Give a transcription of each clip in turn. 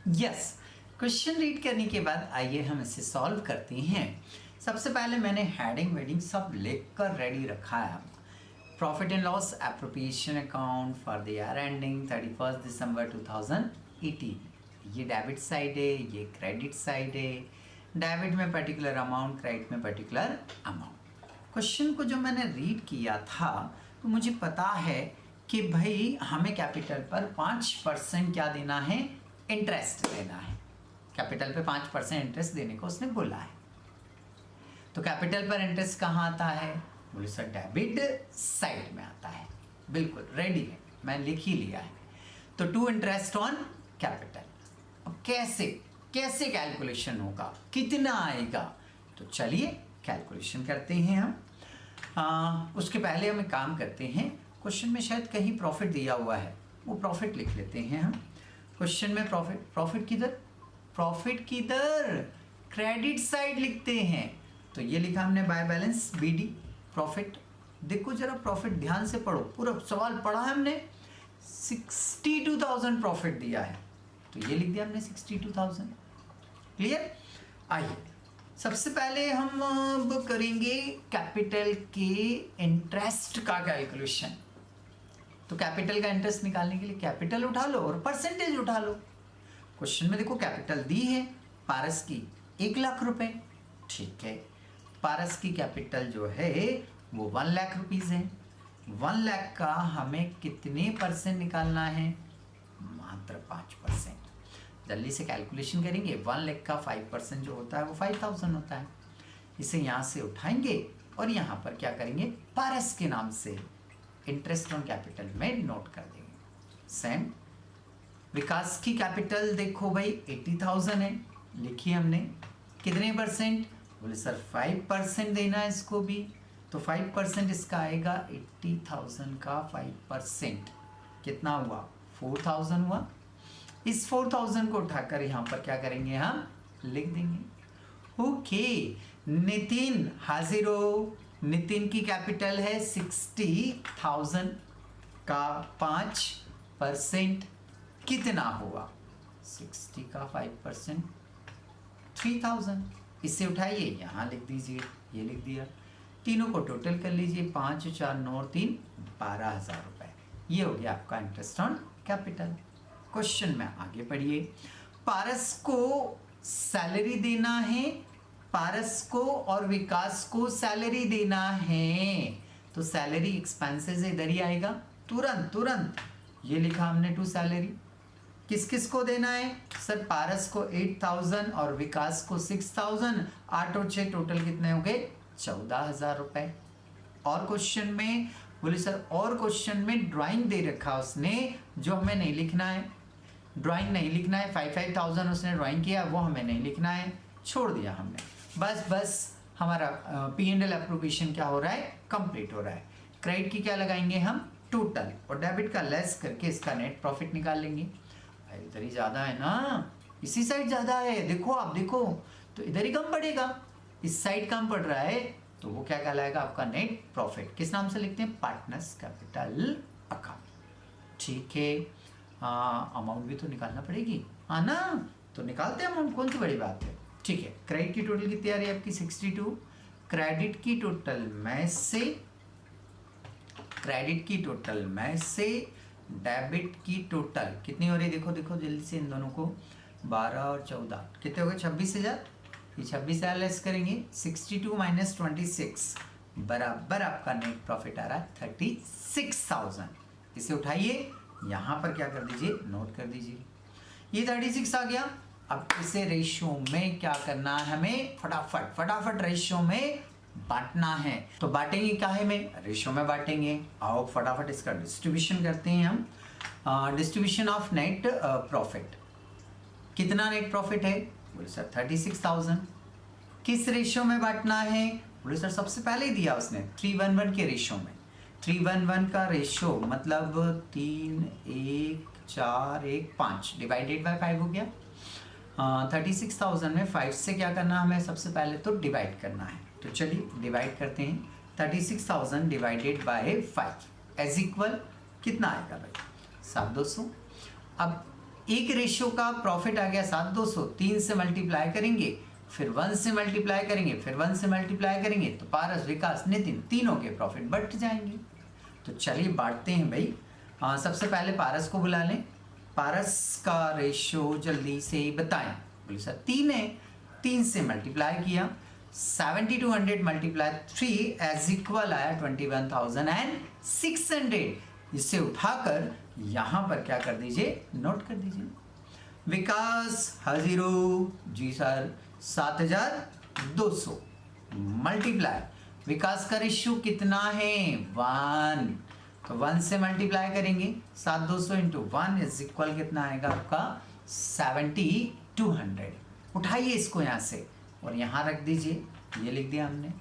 Yes. Question read करने के बाद आइए हम इसे सॉल्व करते हैं। सबसे पहले मैंने हेडिंग वेडिंग सब लिख कर रेडी रखा है। Profit and loss appropriation account for the year ending 31 दिसंबर 2018। ये डेबिट साइड है, ये क्रेडिट साइड है। डेबिट में पर्टिकुलर अमाउंट, क्रेडिट में पर्टिकुलर अमाउंट। क्वेश्चन को जो मैंने रीड किया था तो मुझे पता है कि भाई हमें कैपिटल पर 5% क्या देना है, इंटरेस्ट देना है। कैपिटल पे 5% इंटरेस्ट देने को उसने बोला है। तो कैपिटल पर इंटरेस्ट कहाँ आता है? बोले सर डेबिट साइड में आता है। बिल्कुल रेडी है, मैं लिख ही लिया है। तो टू इंटरेस्ट ऑन कैपिटल। अब कैसे कैसे कैलकुलेशन होगा, कितना आएगा? तो चलिए कैलकुलेशन करते हैं हम। उसके पहले हम एक काम करते हैं। क्वेश्चन में शायद कहीं प्रॉफिट दिया हुआ है, वो प्रॉफिट लिख लेते हैं हम। क्वेश्चन में प्रॉफिट किधर? प्रॉफिट किधर? क्रेडिट साइड लिखते हैं। तो ये लिखा हमने बाय बैलेंस BD प्रॉफिट। देखो जरा प्रॉफिट ध्यान से पढ़ो, पूरा सवाल पढ़ा है हमने। 62,000 प्रॉफिट दिया है, तो ये लिख दिया हमने 62,000। क्लियर? आइए सबसे पहले हम अब करेंगे कैपिटल के इंटरेस्ट का कैलकुलेशन। तो कैपिटल का इंटरेस्ट निकालने के लिए कैपिटल उठा लो और परसेंटेज उठा लो। क्वेश्चन में देखो कैपिटल दी है पारस की 1 लाख रुपए। ठीक है, पारस की कैपिटल जो है वो 1 लाख रुपीज है। 1 लाख का हमें कितने परसेंट निकालना है? मात्र 5%। जल्दी से कैलकुलेशन करेंगे। 1 लाख का 5% जो होता है वो 5,000 होता है। इसे यहाँ से उठाएंगे और यहाँ पर क्या करेंगे, पारस के नाम से इंटरेस्ट ऑन कैपिटल में नोट कर देंगे। सेम विकास की कैपिटल देखो भाई 80,000 है, लिखी हमने। कितने परसेंट? बोले सर 5% देना है इसको भी। तो 5% इसका आएगा 80,000 का 5% कितना हुआ? 4,000 हुआ। इस 4,000 को उठाकर यहाँ पर क्या करेंगे, हम लिख देंगे। ओके, नितिन हाजिर हो। नितिन की कैपिटल है 60,000 का 5% कितना हुआ? 60 का 5% 3,000। इसे उठाइए यहाँ लिख दीजिए, ये लिख दिया। तीनों को टोटल कर लीजिए, 5 4 9 3 12,000 रुपए। ये हो गया आपका इंटरेस्ट ऑन कैपिटल। क्वेश्चन में आगे पढ़िए। पारस को सैलरी देना है, पारस को और विकास को सैलरी देना है। तो सैलरी एक्सपेंसेस इधर ही आएगा तुरंत। ये लिखा हमने टू सैलरी। किस किस को देना है? सर पारस को 8,000 और विकास को 6,000। 8 और 6 टोटल कितने हो गए? 14,000 रुपए। और क्वेश्चन में बोले सर, और क्वेश्चन में ड्राइंग दे रखा उसने जो हमें नहीं लिखना है। ड्राइंग नहीं लिखना है। 5,000 उसने ड्राइंग किया, वो हमें नहीं लिखना है, छोड़ दिया हमने। बस हमारा P&L एप्रोप्रिएशन क्या हो रहा है, कंप्लीट हो रहा है। क्रेडिट की क्या लगाएंगे हम? टोटल। और डेबिट का लेस करके इसका नेट प्रॉफिट निकाल लेंगे। भाई इधर ही ज़्यादा है ना, इसी साइड ज़्यादा है। देखो आप देखो, तो इधर ही कम पड़ेगा, इस साइड कम पड़ रहा है। तो वो क्या कहलाएगा आपका? Net profit. किस नाम से लिखते हैं? Partners capital account. ठीक है, अमाउंट भी तो निकालना पड़ेगी, हाँ ना? तो निकालते हैं अमाउंट, कौन सी बड़ी बात है। ठीक है, क्रेडिट की टोटल कितनी आ रही है आपकी? 62। क्रेडिट की टोटल में से डेबिट की टोटल कितनी हो रही है? देखो जल्दी से इन दोनों को। 12 और 14 कितने हो गए? 26,000। ये 26,000 लेस करेंगे, 62 माइनस 26 बराबर आपका नेट प्रॉफिट आ रहा है 36,000। इसे उठाइए, यहाँ पर क्या कर दीजिए, नोट कर दीजिए। ये 36 आ गया। अब इसे रेशियो में क्या करना है हमें? फटाफट रेशियो में बांटना है। तो बांटेंगे काहे में? रेशियो में बांटेंगे। आओ फटाफट इसका डिस्ट्रीब्यूशन करते हैं हम। Distribution of net profit. कितना नेट प्रॉफिट है? बोले सर 36,000। किस रेशियो में बांटना है? बोले सर सबसे पहले ही दिया उसने 3:1 के रेशियो में। 3:1 का रेशियो मतलब 3 1 4 1 5 डिवाइडेड बाय 5 हो गया। 36,000 में 5 से क्या करना हमें? सबसे पहले तो डिवाइड करना है। तो चलिए डिवाइड करते हैं। 36,000 डिवाइडेड बाय 5 एज इक्वल कितना आएगा भाई? 7,200। अब एक रेशियो का प्रॉफिट आ गया 7,200, 3 से मल्टीप्लाई करेंगे, फिर 1 से मल्टीप्लाई करेंगे, फिर 1 से मल्टीप्लाई करेंगे, तो पारस, विकास, नितिन तीनों के प्रॉफिट बढ़ जाएंगे। तो चलिए बांटते हैं भाई। सबसे पहले पारस को बुला लें। पारस का रेशियो जल्दी से बताएं। बोले सर 3 है, 3 से मल्टीप्लाई किया, 7200 मल्टीप्लाई 3 एज इक्वल आया 21,600। इसे उठाकर यहाँ पर क्या कर दीजिए, नोट कर दीजिए। विकास हाजिर हो जी सर, 7,200 मल्टीप्लाई, विकास का रेशियो कितना है 1, तो 1 से मल्टीप्लाई करेंगे, 7,200 इंटू 1 इज इक्वल कितना आएगा आपका 7,200। उठाइए इसको यहाँ से और यहाँ रख दीजिए, ये लिख दिया हमने।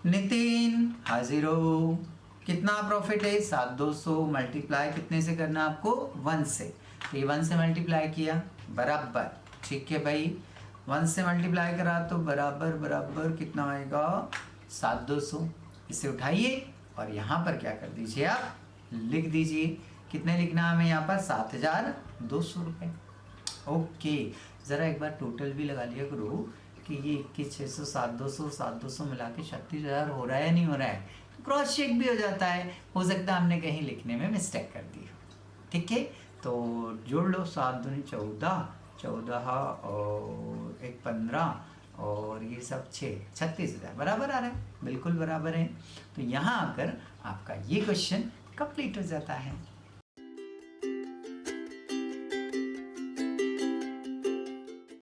नितिन हाजिर हो, कितना प्रॉफिट है 7,200 मल्टीप्लाई कितने से करना आपको 1 से, तो ये 1 से मल्टीप्लाई किया बराबर, ठीक है भाई, 1 से मल्टीप्लाई करा तो बराबर बराबर कितना आएगा 7,200। इसे उठाइए और यहाँ पर क्या कर दीजिए, आप लिख दीजिए, कितने लिखना है हमें यहाँ पर 7,200 रुपये। ओके, ज़रा एक बार टोटल भी लगा लिया करो कि ये 21,600 7,200 7,200 मिला के 36,000 हो रहा है या नहीं हो रहा है, क्रॉस चेक भी हो जाता है, हो सकता है हमने कहीं लिखने में मिस्टेक कर दी हो। ठीक है, तो जोड़ लो, 7 दूनी 14, 14 और 1 15 और ये सब 6, 36,000 बराबर आ रहा है, बिल्कुल बराबर है। तो यहाँ आकर आपका ये क्वेश्चन कंप्लीट हो जाता है।